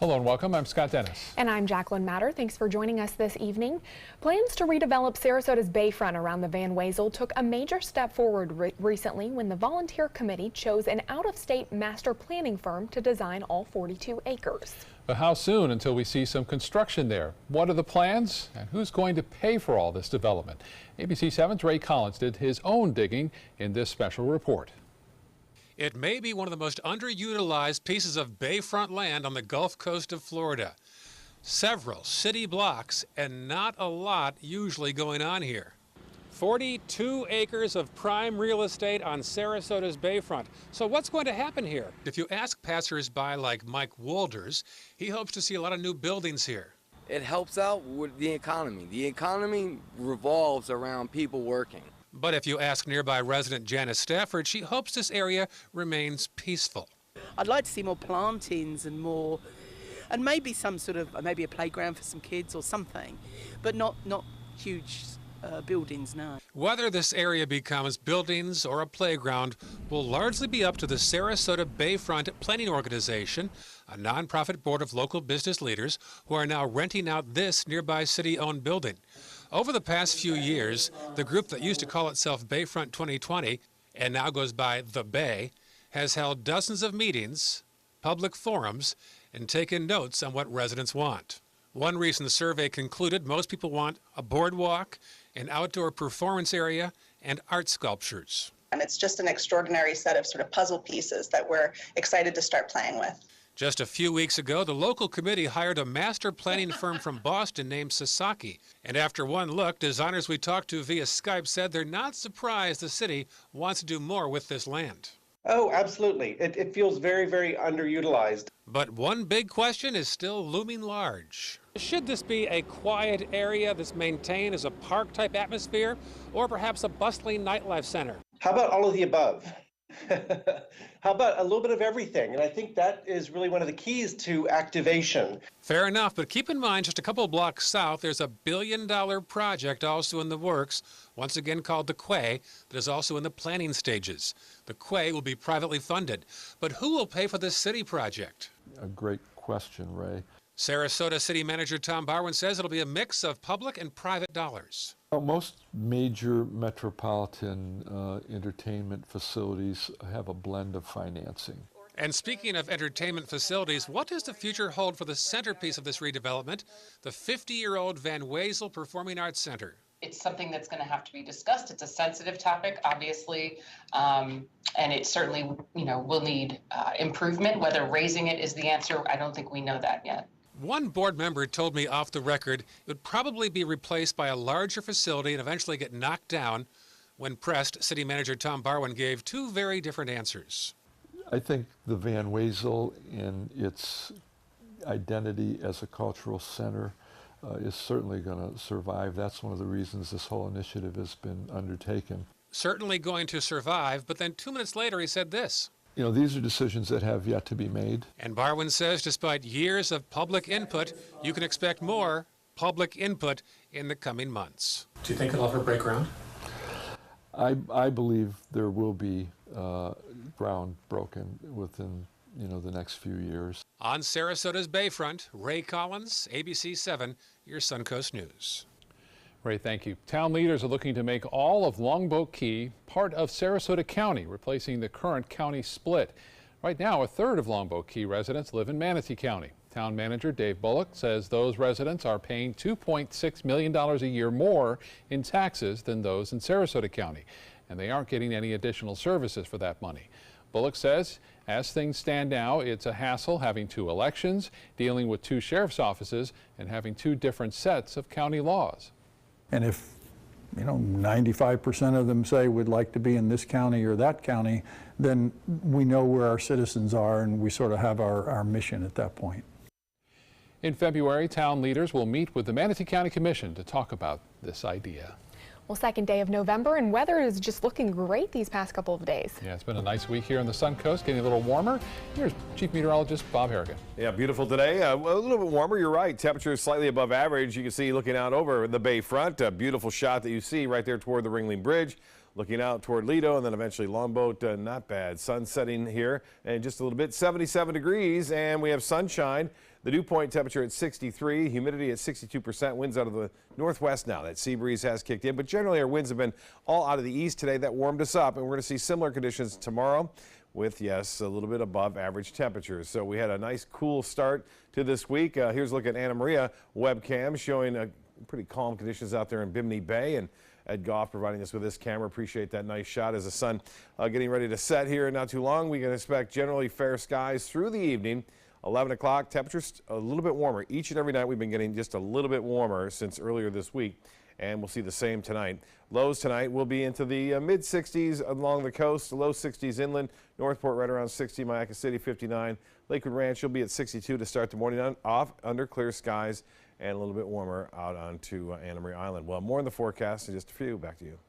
Hello and welcome. I'm Scott Dennis. And I'm Jacqueline Matter. Thanks for joining us this evening. Plans to redevelop Sarasota's bayfront around the Van Wezel took a major step forward recently when the volunteer committee chose an out-of-state master planning firm to design all 42 acres. But how soon until we see some construction there? What are the plans and who's going to pay for all this development? ABC 7's Ray Collins did his own digging in this special report. It may be one of the most underutilized pieces of bayfront land on the Gulf Coast of Florida. Several city blocks and not a lot usually going on here. 42 acres of prime real estate on Sarasota's bayfront. So what's going to happen here? If you ask passersby like Mike Wolders, he hopes to see a lot of new buildings here. It helps out with the economy. The economy revolves around people working. But if you ask nearby resident Janice Stafford, she hopes this area remains peaceful. I'd like to see more plantings and more, and maybe some sort of, maybe a playground for some kids or something, but not huge buildings, no. Whether this area becomes buildings or a playground will largely be up to the Sarasota Bayfront Planning Organization, a nonprofit board of local business leaders who are now renting out this nearby city-owned building. Over the past few years, the group that used to call itself Bayfront 2020 and now goes by The Bay has held dozens of meetings, public forums, and taken notes on what residents want. One recent survey concluded most people want a boardwalk, an outdoor performance area, and art sculptures. And it's just an extraordinary set of sort of puzzle pieces that we're excited to start playing with. Just a few weeks ago, the local committee hired a master planning firm from Boston named Sasaki. And after one look, designers we talked to via Skype said they're not surprised the city wants to do more with this land. Oh, absolutely. It feels very, very underutilized. But one big question is still looming large. Should this be a quiet area that's maintained as a park-type atmosphere, or perhaps a bustling nightlife center? How about all of the above? How about a little bit of everything? And I think that is really one of the keys to activation. Fair enough, but keep in mind just a couple blocks south, there's a $1 billion project also in the works, once again called the Quay, that is also in the planning stages. The Quay will be privately funded. But who will pay for this city project? A great question, Ray. Sarasota City Manager Tom Barwin says it'll be a mix of public and private dollars. Well, most major metropolitan entertainment facilities have a blend of financing. And speaking of entertainment facilities, what does the future hold for the centerpiece of this redevelopment, the 50-year-old Van Wezel Performing Arts Center? It's something that's going to have to be discussed. It's a sensitive topic, obviously, and it certainly, will need improvement. Whether raising it is the answer, I don't think we know that yet. One board member told me off the record it would probably be replaced by a larger facility and eventually get knocked down. When pressed, City Manager Tom Barwin gave two very different answers. I think the Van Wezel in its identity as a cultural center is certainly going to survive. That's one of the reasons this whole initiative has been undertaken. Certainly going to survive, but then 2 minutes later he said this. These are decisions that have yet to be made. And Barwin says despite years of public input, you can expect more public input in the coming months. Do you think it'll ever break ground? I believe there will be ground broken within the next few years. On Sarasota's Bayfront, Ray Collins, ABC 7, your Suncoast News. Ray, thank you. Town leaders are looking to make all of Longboat Key part of Sarasota County, replacing the current county split. Right now, a third of Longboat Key residents live in Manatee County. Town manager Dave Bullock says those residents are paying $2.6 million a year more in taxes than those in Sarasota County, and they aren't getting any additional services for that money. Bullock says, as things stand now, it's a hassle having two elections, dealing with two sheriff's offices, and having two different sets of county laws. And if 95% of them say we'd like to be in this county or that county, then we know where our citizens are and we sort of have our mission at that point. In February, town leaders will meet with the Manatee County Commission to talk about this idea. Well, second day of November, and weather is just looking great these past couple of days. Yeah, it's been a nice week here on the Suncoast, getting a little warmer. Here's Chief Meteorologist Bob Harrigan. Yeah, beautiful today. A little bit warmer, you're right. Temperature slightly above average. You can see looking out over the bayfront, a beautiful shot that you see right there toward the Ringling Bridge. Looking out toward Lido and then eventually Longboat, not bad. Sun setting here and just a little bit, 77 degrees, and we have sunshine. The dew point temperature at 63, humidity at 62%, winds out of the northwest now. That sea breeze has kicked in, but generally our winds have been all out of the east today. That warmed us up, and we're going to see similar conditions tomorrow with, yes, a little bit above average temperatures. So we had a nice cool start to this week. Here's a look at Anna Maria webcam showing pretty calm conditions out there in Bimini Bay, and Ed Goff providing us with this camera. Appreciate that nice shot as the sun getting ready to set here in not too long. We can expect generally fair skies through the evening. 11 o'clock, temperatures a little bit warmer. Each and every night we've been getting just a little bit warmer since earlier this week, and we'll see the same tonight. Lows tonight will be into the mid-60s along the coast, low 60s inland. Northport right around 60, Mayaca City 59. Lakewood Ranch will be at 62 to start the morning off under clear skies, and a little bit warmer out onto Anna Maria Island. Well, more in the forecast in just a few. Back to you.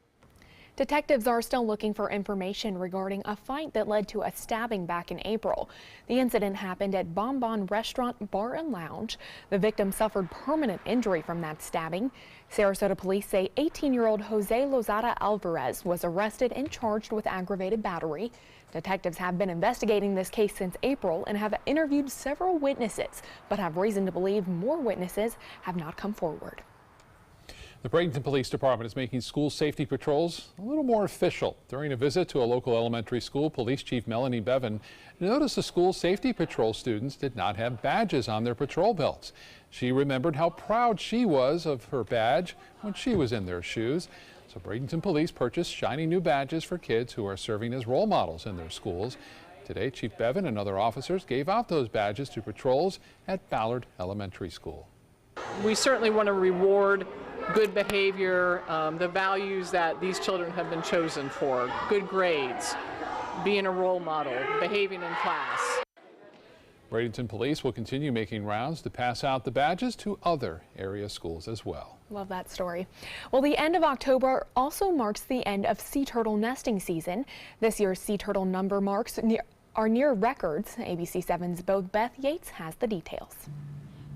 Detectives are still looking for information regarding a fight that led to a stabbing back in April. The incident happened at Bon Bon Restaurant Bar and Lounge. The victim suffered permanent injury from that stabbing. Sarasota police say 18-year-old Jose Lozada Alvarez was arrested and charged with aggravated battery. Detectives have been investigating this case since April and have interviewed several witnesses, but have reason to believe more witnesses have not come forward. The Bradenton Police Department is making school safety patrols a little more official. During a visit to a local elementary school, Police Chief Melanie Bevan noticed the school safety patrol students did not have badges on their patrol belts. She remembered how proud she was of her badge when she was in their shoes. So Bradenton Police purchased shiny new badges for kids who are serving as role models in their schools. Today, Chief Bevan and other officers gave out those badges to patrols at Ballard Elementary School. We certainly want to reward good behavior, the values that these children have been chosen for, good grades, being a role model, behaving in class. Bradenton Police will continue making rounds to pass out the badges to other area schools as well. Love that story. Well, the end of October also marks the end of sea turtle nesting season. This year's sea turtle number marks are near records. ABC7's Beth Yates has the details.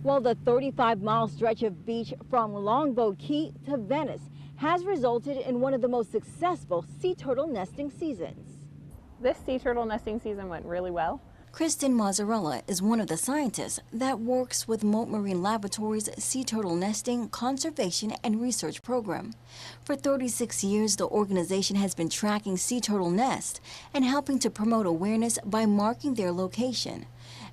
Well, the 35-mile stretch of beach from Longboat Key to Venice has resulted in one of the most successful sea turtle nesting seasons. This sea turtle nesting season went really well. Kristen Mazzarella is one of the scientists that works with Mote Marine Laboratories' Sea Turtle Nesting, Conservation, and Research Program. For 36 years, the organization has been tracking sea turtle nests and helping to promote awareness by marking their location.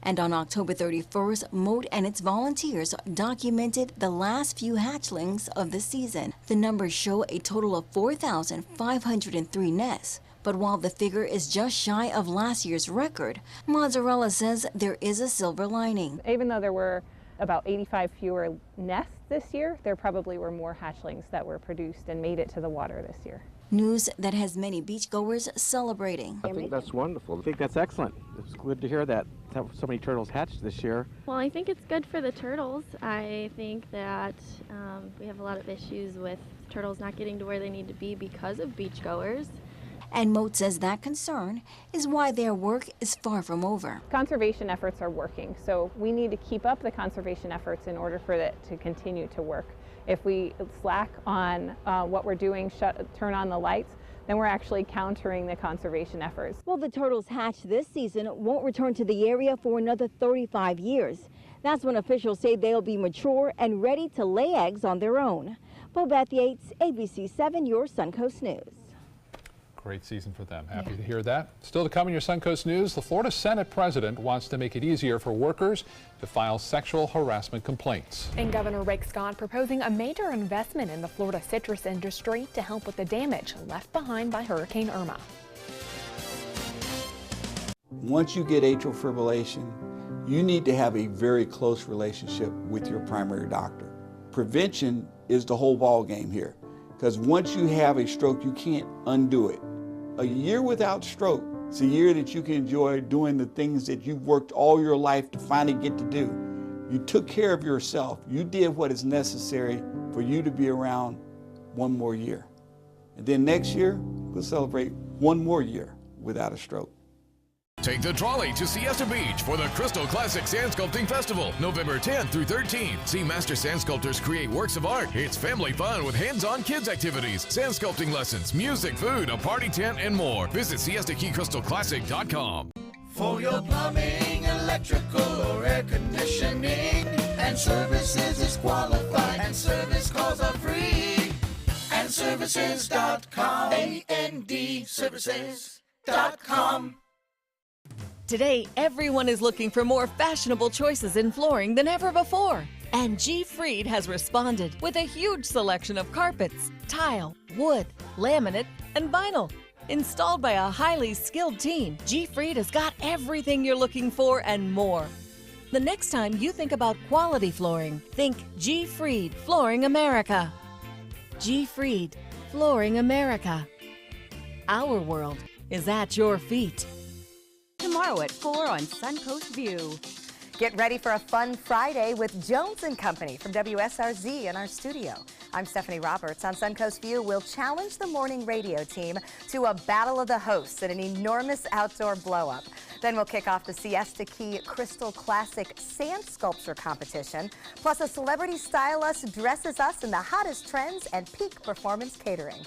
And on October 31st, Mote and its volunteers documented the last few hatchlings of the season. The numbers show a total of 4,503 nests. But while the figure is just shy of last year's record, Mazzarella says there is a silver lining. Even though there were about 85 fewer nests this year, there probably were more hatchlings that were produced and made it to the water this year. News that has many beachgoers celebrating. I think that's wonderful. I think that's excellent. It's good to hear that so many turtles hatched this year. Well, I think it's good for the turtles. I think that we have a lot of issues with turtles not getting to where they need to be because of beachgoers. And Mote says that concern is why their work is far from over. Conservation efforts are working, so we need to keep up the conservation efforts in order for it to continue to work. If we slack on what we're doing, turn on the lights, then we're actually countering the conservation efforts. Well, the turtles hatched this season won't return to the area for another 35 years. That's when officials say they'll be mature and ready to lay eggs on their own. Beth Yates, ABC7, your Suncoast News. Great season for them. Happy to hear that. Still to come in your Suncoast News, the Florida Senate president wants to make it easier for workers to file sexual harassment complaints. And Governor Rick Scott proposing a major investment in the Florida citrus industry to help with the damage left behind by Hurricane Irma. Once you get atrial fibrillation, you need to have a very close relationship with your primary doctor. Prevention is the whole ball game here, because once you have a stroke, you can't undo it. A year without stroke is a year that you can enjoy doing the things that you've worked all your life to finally get to do. You took care of yourself. You did what is necessary for you to be around one more year. And then next year, we'll celebrate one more year without a stroke. Take the trolley to Siesta Beach for the Crystal Classic Sand Sculpting Festival, November 10th through 13th. See master sand sculptors create works of art. It's family fun with hands-on kids activities, sand sculpting lessons, music, food, a party tent, and more. Visit SiestaKeyCrystalClassic.com. For your plumbing, electrical, or air conditioning, and services is qualified, and service calls are free. And services.com, AND services.com. Today, everyone is looking for more fashionable choices in flooring than ever before. And G. Fried has responded with a huge selection of carpets, tile, wood, laminate, and vinyl. Installed by a highly skilled team, G. Fried has got everything you're looking for and more. The next time you think about quality flooring, think G. Fried Flooring America. G. Fried Flooring America. Our world is at your feet. Tomorrow at 4 on Suncoast View. Get ready for a fun Friday with Jones & Company from WSRZ in our studio. I'm Stephanie Roberts. On Suncoast View, we'll challenge the morning radio team to a battle of the hosts in an enormous outdoor blow-up. Then we'll kick off the Siesta Key Crystal Classic Sand Sculpture Competition. Plus, a celebrity stylist dresses us in the hottest trends and peak performance catering.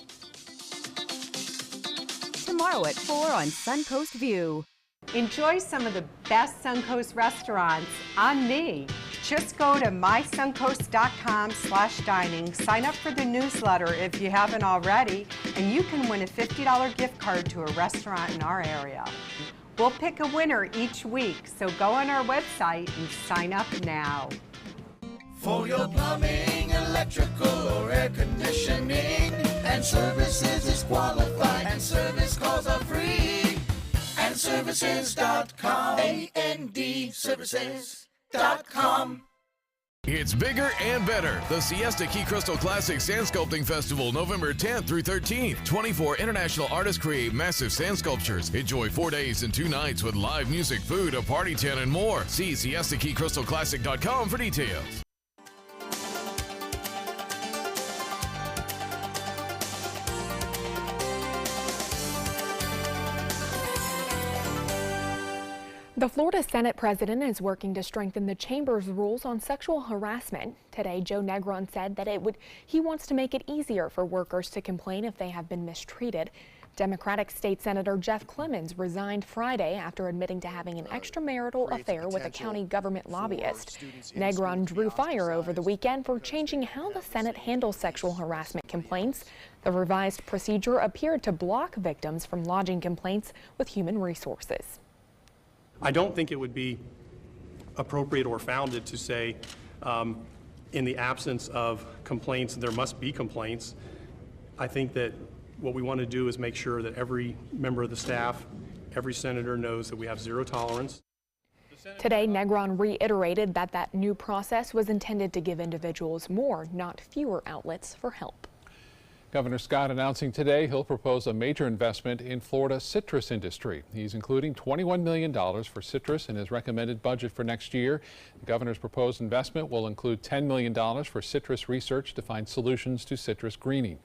Tomorrow at 4 on Suncoast View. Enjoy some of the best Suncoast restaurants on me. Just go to mysuncoast.com/dining, sign up for the newsletter if you haven't already, and you can win a $50 gift card to a restaurant in our area. We'll pick a winner each week, so go on our website and sign up now. For your plumbing, electrical, or air conditioning, and services is qualified, and service calls are free. And services.com, AND services.com. It's bigger and better. The Siesta Key Crystal Classic Sand Sculpting Festival, November 10th through 13th. 24 international artists create massive sand sculptures. Enjoy 4 days and 2 nights with live music, food, a party tent, and more. See SiestaKeyCrystalClassic.com for details. The Florida Senate president is working to strengthen the chamber's rules on sexual harassment. Today, Joe Negron said that he wants to make it easier for workers to complain if they have been mistreated. Democratic State Senator Jeff Clemens resigned Friday after admitting to having an extramarital affair with a county government lobbyist. Negron drew fire over the weekend for changing how the Senate handles sexual harassment complaints. The revised procedure appeared to block victims from lodging complaints with Human Resources. I don't think it would be appropriate or founded to say in the absence of complaints, there must be complaints. I think that what we want to do is make sure that every member of the staff, every senator knows that we have zero tolerance. Today, Negron reiterated that that new process was intended to give individuals more, not fewer outlets for help. Governor Scott announcing today he'll propose a major investment in Florida's citrus industry. He's including $21 million for citrus in his recommended budget for next year. The governor's proposed investment will include $10 million for citrus research to find solutions to citrus greening,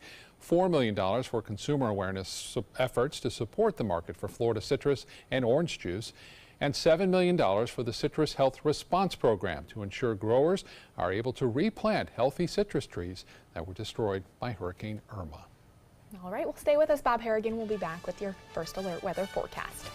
$4 million for consumer awareness efforts to support the market for Florida citrus and orange juice, and $7 million for the Citrus Health Response Program to ensure growers are able to replant healthy citrus trees that were destroyed by Hurricane Irma. All right, well, stay with us. Bob Harrigan will be back with your first alert weather forecast.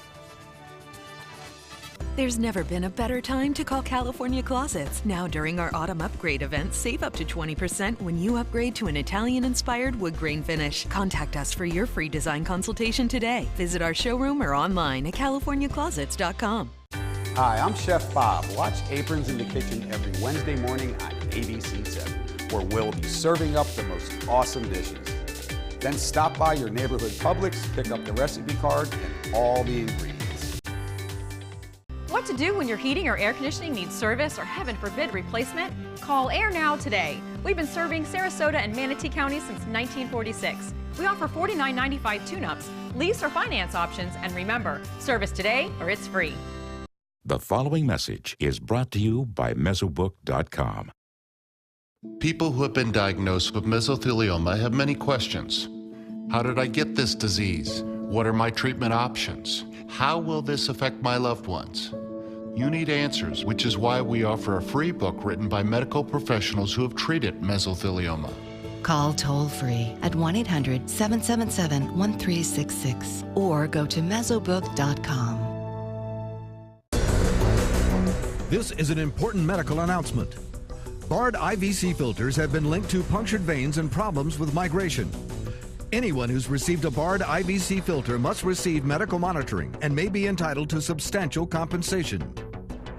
There's never been a better time to call California Closets. Now during our autumn upgrade event, save up to 20% when you upgrade to an Italian-inspired wood grain finish. Contact us for your free design consultation today. Visit our showroom or online at CaliforniaClosets.com. Hi, I'm Chef Bob. Watch Aprons in the Kitchen every Wednesday morning on ABC7, where we'll be serving up the most awesome dishes. Then stop by your neighborhood Publix, pick up the recipe card and all the ingredients. What to do when your heating or air conditioning needs service or, heaven forbid, replacement? Call Air Now today. We've been serving Sarasota and Manatee County since 1946. We offer $49.95 tune-ups, lease or finance options, and remember, service today or it's free. The following message is brought to you by Mesobook.com. People who have been diagnosed with mesothelioma have many questions. How did I get this disease? What are my treatment options? How will this affect my loved ones? You need answers, which is why we offer a free book written by medical professionals who have treated mesothelioma. Call toll-free at 1-800-777-1366 or go to Mesobook.com. This is an important medical announcement. Bard IVC filters have been linked to punctured veins and problems with migration. Anyone who's received a Bard IVC filter must receive medical monitoring and may be entitled to substantial compensation.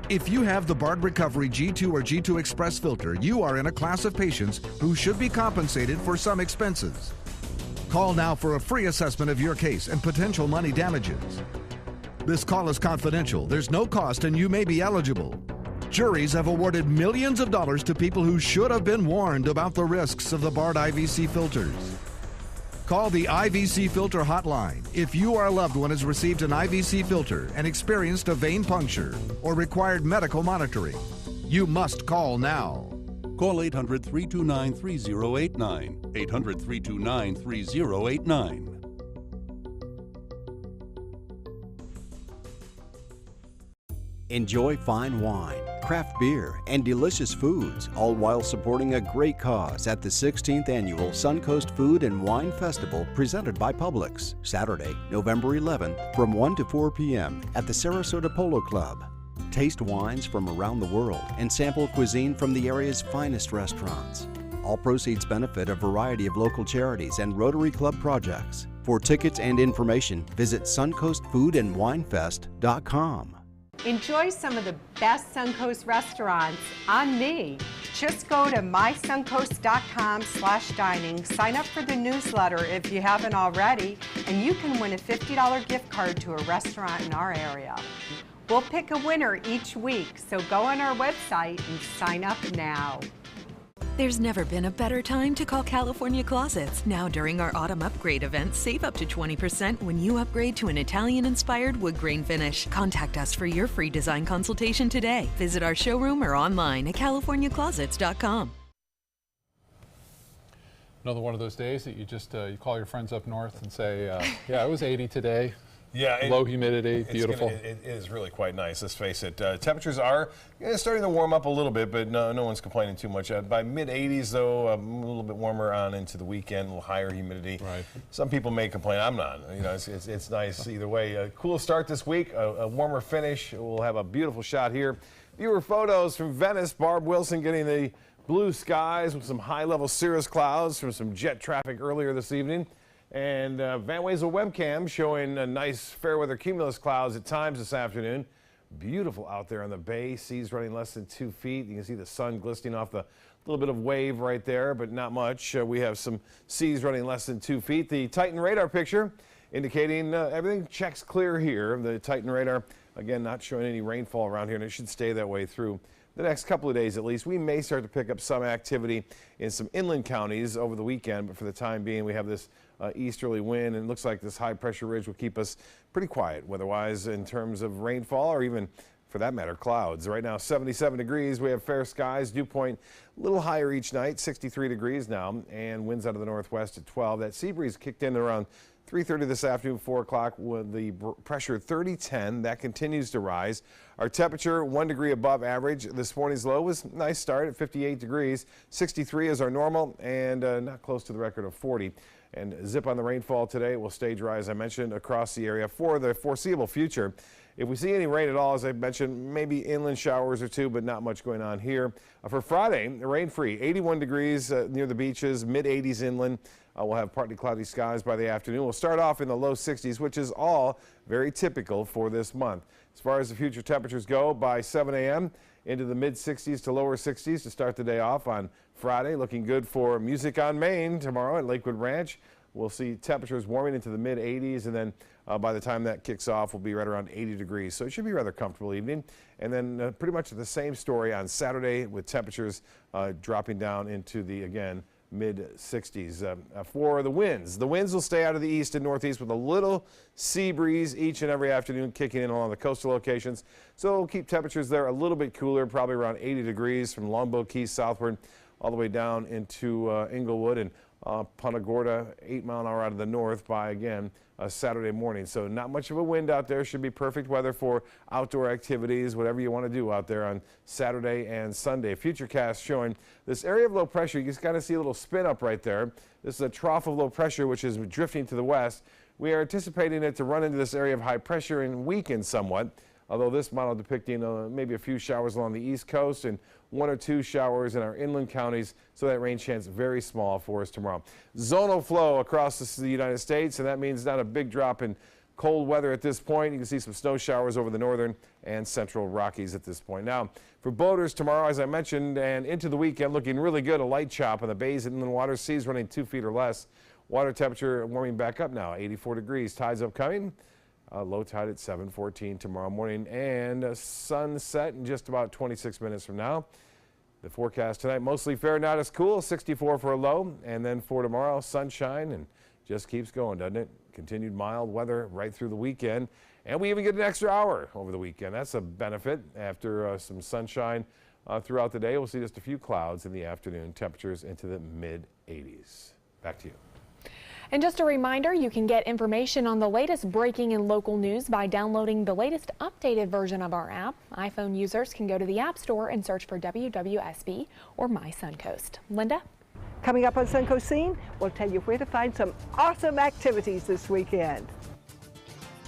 If you have the Bard Recovery G2 or G2 Express filter, you are in a class of patients who should be compensated for some expenses. Call now for a free assessment of your case and potential money damages. This call is confidential, there's no cost, and you may be eligible. Juries have awarded millions of dollars to people who should have been warned about the risks of the Bard IVC filters. Call the IVC Filter Hotline if you or a loved one has received an IVC filter and experienced a vein puncture or required medical monitoring. You must call now. Call 800-329-3089. 800-329-3089. Enjoy fine wine, craft beer, and delicious foods, all while supporting a great cause at the 16th Annual Suncoast Food and Wine Festival presented by Publix, Saturday, November 11th from 1 to 4 p.m. at the Sarasota Polo Club. Taste wines from around the world and sample cuisine from the area's finest restaurants. All proceeds benefit a variety of local charities and Rotary Club projects. For tickets and information, visit suncoastfoodandwinefest.com. Enjoy some of the best Suncoast restaurants on me. Just go to mysuncoast.com/dining, sign up for the newsletter if you haven't already, and you can win a $50 gift card to a restaurant in our area. We'll pick a winner each week, so go on our website and sign up now. There's never been a better time to call California Closets. Now during our autumn upgrade event, save up to 20% when you upgrade to an Italian-inspired wood grain finish. Contact us for your free design consultation today. Visit our showroom or online at californiaclosets.com. Another one of those days that you just you call your friends up north and say, yeah, it was 80 today. Yeah, low humidity, beautiful. It is really quite nice, let's face it. Temperatures are starting to warm up a little bit, but no one's complaining too much. By mid-80s, though, a little bit warmer on into the weekend, a little higher humidity. Right. Some people may complain. I'm not. You know, it's nice either way. A cool start this week, a warmer finish. We'll have a beautiful shot here. Viewer photos from Venice. Barb Wilson getting the blue skies with some high-level cirrus clouds from some jet traffic earlier this evening. And Van Wezel webcam showing nice fair weather cumulus clouds at times this afternoon. Beautiful out there on the bay. Seas running less than 2 feet. You can see the sun glistening off the little bit of wave right there, but not much. We have some seas running less than 2 feet. The Titan radar picture indicating everything checks clear here. The Titan radar, again, not showing any rainfall around here, and it should stay that way through the next couple of days at least. We may start to pick up some activity in some inland counties over the weekend, but for the time being, we have this easterly wind, and it looks like this high pressure ridge will keep us pretty quiet weather-wise in terms of rainfall or even, for that matter, clouds. Right now, 77 degrees. We have fair skies. Dew point a little higher each night, 63 degrees now, and winds out of the northwest at 12. That sea breeze kicked in around 3:30 this afternoon, 4 o'clock, with the pressure 30-10. That continues to rise. Our temperature 1 degree above average. This morning's low was a nice start at 58 degrees. 63 is our normal, and not close to the record of 40. And zip on the rainfall today. It will stay dry, as I mentioned, across the area for the foreseeable future. If we see any rain at all, as I mentioned, maybe inland showers or two, but not much going on here. For Friday, rain-free, 81 degrees near the beaches, mid-80s inland. We'll have partly cloudy skies by the afternoon. We'll start off in the low 60s, which is all very typical for this month. As far as the future temperatures go, by 7 a.m. into the mid-60s to lower 60s to start the day off on Friday. Looking good for Music on Main tomorrow at Lakewood Ranch. We'll see temperatures warming into the mid-80s, and then by the time that kicks off, we'll be right around 80 degrees. So it should be a rather comfortable evening. And then pretty much the same story on Saturday with temperatures dropping down into the, again, mid-60s. For the winds will stay out of the east and northeast with a little sea breeze each and every afternoon kicking in along the coastal locations. So it'll keep temperatures there a little bit cooler, probably around 80 degrees from Longboat Key southward all the way down into Inglewood and Punta Gorda, 8 mile an hour out of the north by, again, Saturday morning. So not much of a wind out there. Should be perfect weather for outdoor activities, whatever you want to do out there on Saturday and Sunday. Futurecast showing this area of low pressure. You just kind of see a little spin up right there. This is a trough of low pressure, which is drifting to the west. We are anticipating it to run into this area of high pressure and weaken somewhat. although this model depicting maybe a few showers along the East Coast and 1 or 2 showers in our inland counties, so that rain chance very small for us tomorrow. Zonal flow across the United States, and that means not a big drop in cold weather at this point. You can see some snow showers over the northern and central Rockies at this point. Now, for boaters tomorrow, as I mentioned, and into the weekend, looking really good. A light chop on the bays and inland water, seas running 2 feet or less. Water temperature warming back up now, 84 degrees. Tides upcoming. Low tide at 7:14 tomorrow morning, and sunset in just about 26 minutes from now. The forecast tonight, mostly fair, not as cool, 64 for a low, and then for tomorrow, sunshine, and just keeps going, doesn't it? Continued mild weather right through the weekend, and we even get an extra hour over the weekend. That's a benefit after some sunshine throughout the day. We'll see just a few clouds in the afternoon, temperatures into the mid-80s. Back to you. And just a reminder, you can get information on the latest breaking and local news by downloading the latest updated version of our app. iPhone users can go to the App Store and search for WWSB or My Suncoast. Linda? Coming up on Suncoast Scene, we'll tell you where to find some awesome activities this weekend.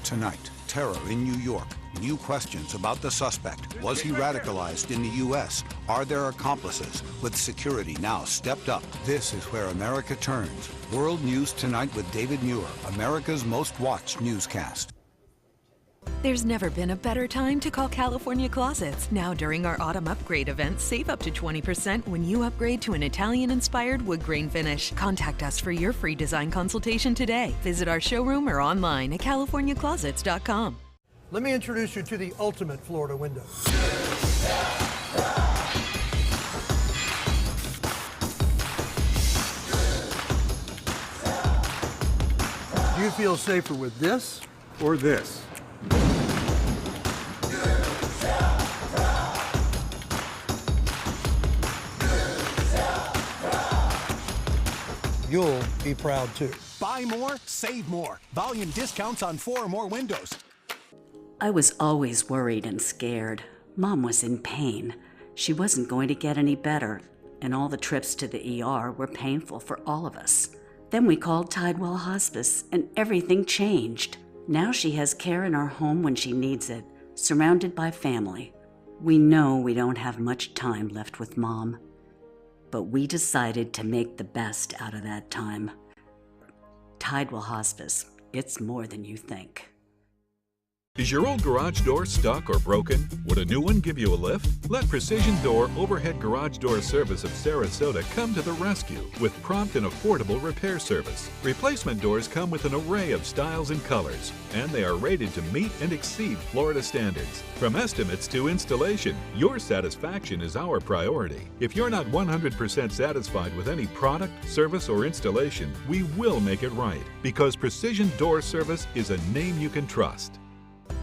Tonight, terror in New York. New questions about the suspect. Was he radicalized in the U.S.? Are there accomplices? With security now stepped up, this is where America turns. World News Tonight with David Muir, America's most watched newscast. There's never been a better time to call California Closets. Now during our autumn upgrade event, save up to 20% when you upgrade to an Italian-inspired wood grain finish. Contact us for your free design consultation today. Visit our showroom or online at californiaclosets.com. Let me introduce you to the ultimate Florida window. Do you feel safer with this or this? You'll be proud too. Buy more, save more. Volume discounts on 4 or more windows. I was always worried and scared. Mom was in pain. She wasn't going to get any better, and all the trips to the ER were painful for all of us. Then we called Tidewell Hospice, and everything changed. Now she has care in our home when she needs it, surrounded by family. We know we don't have much time left with Mom, but we decided to make the best out of that time. Tidewell Hospice, it's more than you think. Is your old garage door stuck or broken? Would a new one give you a lift? Let Precision Door Overhead Garage Door Service of Sarasota come to the rescue with prompt and affordable repair service. Replacement doors come with an array of styles and colors, and they are rated to meet and exceed Florida standards. From estimates to installation, your satisfaction is our priority. If you're not 100% satisfied with any product, service, or installation, we will make it right, because Precision Door Service is a name you can trust.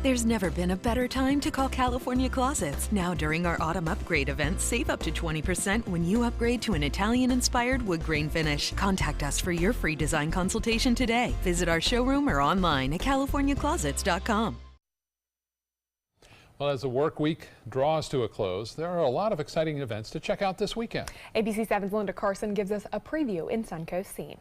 There's never been a better time to call California Closets. Now during our autumn upgrade event, save up to 20% when you upgrade to an Italian-inspired wood grain finish. Contact us for your free design consultation today. Visit our showroom or online at californiaclosets.com. Well, as the work week draws to a close, there are a lot of exciting events to check out this weekend. ABC 7's Linda Carson gives us a preview in Suncoast Scene.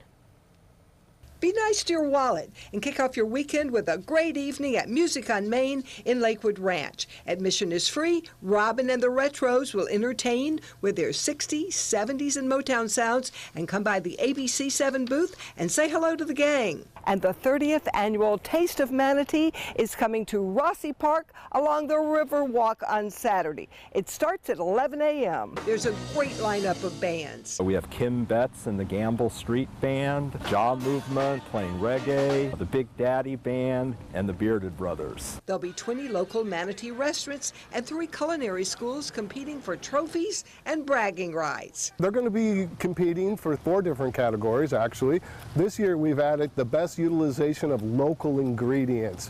Be nice to your wallet and kick off your weekend with a great evening at Music on Main in Lakewood Ranch. Admission is free. Robin and the Retros will entertain with their 60s, 70s, and Motown sounds, and come by the ABC 7 booth and say hello to the gang. And the 30th annual Taste of Manatee is coming to Rossi Park along the River Walk on Saturday. It starts at 11 a.m. There's a great lineup of bands. We have Kim Betts and the Gamble Street Band, Jaw Movement playing reggae, the Big Daddy Band, and the Bearded Brothers. There'll be 20 local Manatee restaurants and 3 culinary schools competing for trophies and bragging rights. They're going to be competing for 4 different categories, actually. This year we've added the best utilization of local ingredients.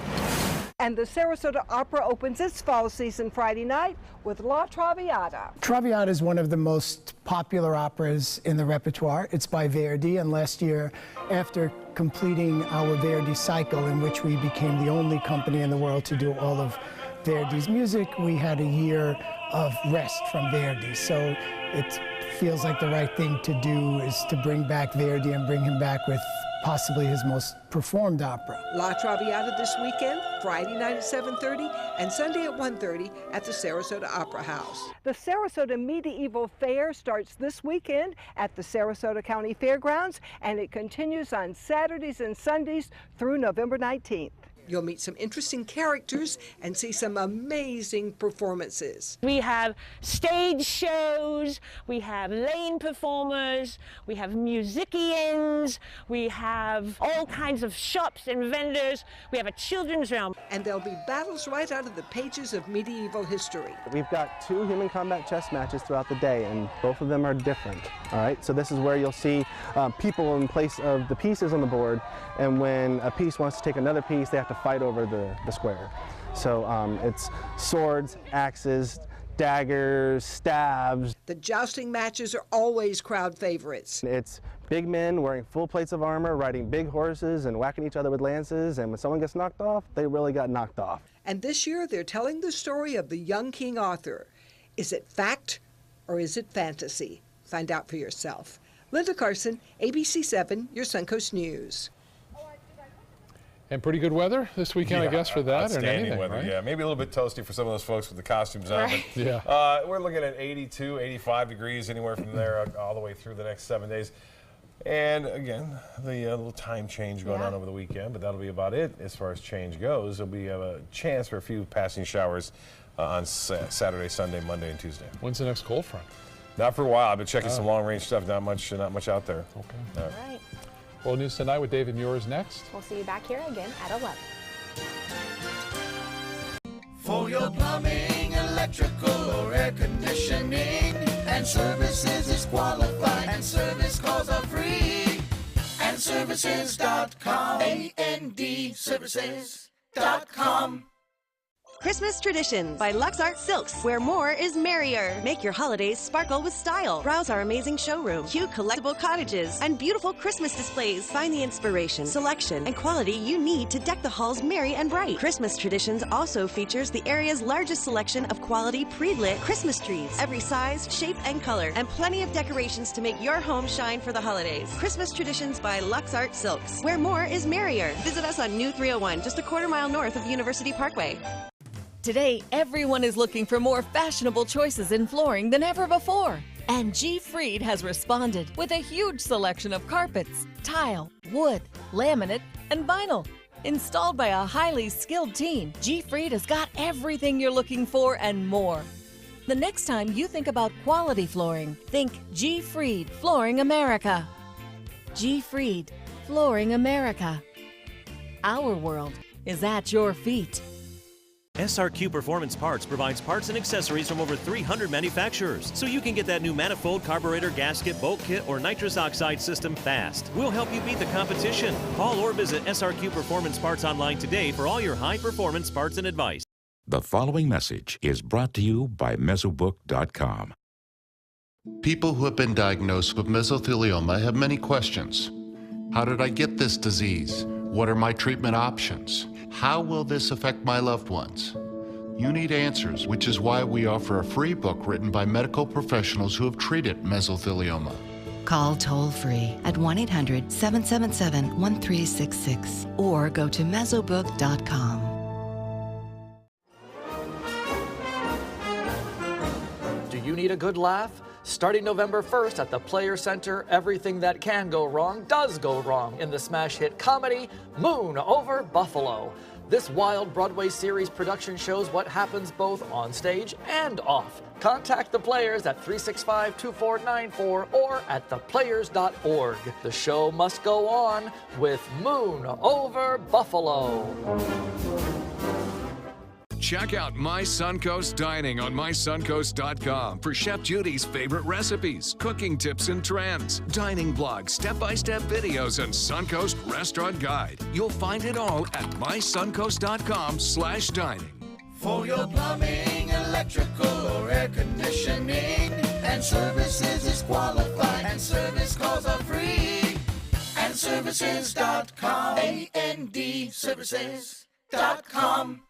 And the Sarasota Opera opens its fall season Friday night with La Traviata. Traviata is one of the most popular operas in the repertoire. It's by Verdi, and last year, after completing our Verdi cycle, in which we became the only company in the world to do all of Verdi's music, we had a year of rest from Verdi. So it feels like the right thing to do is to bring back Verdi and bring him back with possibly his most performed opera. La Traviata this weekend, Friday night at 7:30 and Sunday at 1:30 at the Sarasota Opera House. The Sarasota Medieval Fair starts this weekend at the Sarasota County Fairgrounds, and it continues on Saturdays and Sundays through November 19th. You'll meet some interesting characters and see some amazing performances. We have stage shows, we have lane performers, we have musicians, we have all kinds of shops and vendors, we have a children's realm. And there'll be battles right out of the pages of medieval history. We've got 2 human combat chess matches throughout the day, and both of them are different, all right? So this is where you'll see people in place of the pieces on the board, and when a piece wants to take another piece, they have to fight over the square. So it's swords, axes, daggers, stabs. The jousting matches are always crowd favorites. It's big men wearing full plates of armor, riding big horses and whacking each other with lances, and when someone gets knocked off, they really got knocked off. And this year they're telling the story of the young King Arthur. Is it fact or is it fantasy? Find out for yourself. Linda Carson, ABC7, your Suncoast News. And pretty good weather this weekend, I guess, for that. Outstanding anything, weather, right? yeah. Maybe a little bit toasty for some of those folks with the costumes on. Right. But, Yeah. We're looking at 82, 85 degrees, anywhere from there all the way through the next 7 days. And again, the little time change going on over the weekend, but that'll be about it as far as change goes. There'll be a chance for a few passing showers on Saturday, Sunday, Monday, and Tuesday. When's the next cold front? Not for a while. I've been checking some long-range stuff. Not much out there. Okay. All right. World News Tonight with David Muir is next. We'll see you back here again at 11. For your plumbing, electrical, or air conditioning, and services is qualified, and service calls are free. And services.com, A-N-D, services.com. Christmas Traditions by Lux Art Silks, where more is merrier. Make your holidays sparkle with style. Browse our amazing showroom, cute collectible cottages, and beautiful Christmas displays. Find the inspiration, selection, and quality you need to deck the halls merry and bright. Christmas Traditions also features the area's largest selection of quality pre-lit Christmas trees, every size, shape, and color, and plenty of decorations to make your home shine for the holidays. Christmas Traditions by Lux Art Silks, where more is merrier. Visit us on New 301, just a quarter-mile north of University Parkway. Today, everyone is looking for more fashionable choices in flooring than ever before. And G. Fried has responded with a huge selection of carpets, tile, wood, laminate, and vinyl. Installed by a highly skilled team, G. Fried has got everything you're looking for and more. The next time you think about quality flooring, think G. Fried Flooring America. G. Fried Flooring America. Our world is at your feet. SRQ Performance Parts provides parts and accessories from over 300 manufacturers, so you can get that new manifold, carburetor, gasket, bolt kit, or nitrous oxide system fast. We'll help you beat the competition. Call or visit SRQ Performance Parts online today for all your high-performance parts and advice. The following message is brought to you by Mesobook.com. People who have been diagnosed with mesothelioma have many questions. How did I get this disease? What are my treatment options? How will this affect my loved ones? You need answers, which is why we offer a free book written by medical professionals who have treated mesothelioma. Call toll-free at 1-800-777-1366 or go to mesobook.com. Do you need a good laugh? Starting November 1st at the Players Center, everything that can go wrong does go wrong in the smash hit comedy Moon Over Buffalo. This wild Broadway series production shows what happens both on stage and off. Contact the Players at 365-2494 or at theplayers.org. The show must go on with Moon Over Buffalo. Check out My Suncoast Dining on mysuncoast.com for Chef Judy's favorite recipes, cooking tips and trends, dining blogs, step-by-step videos, and Suncoast Restaurant Guide. You'll find it all at mysuncoast.com/dining. For your plumbing, electrical, or air conditioning, and services is qualified, and service calls are free. And services.com, A-N-D, services.com.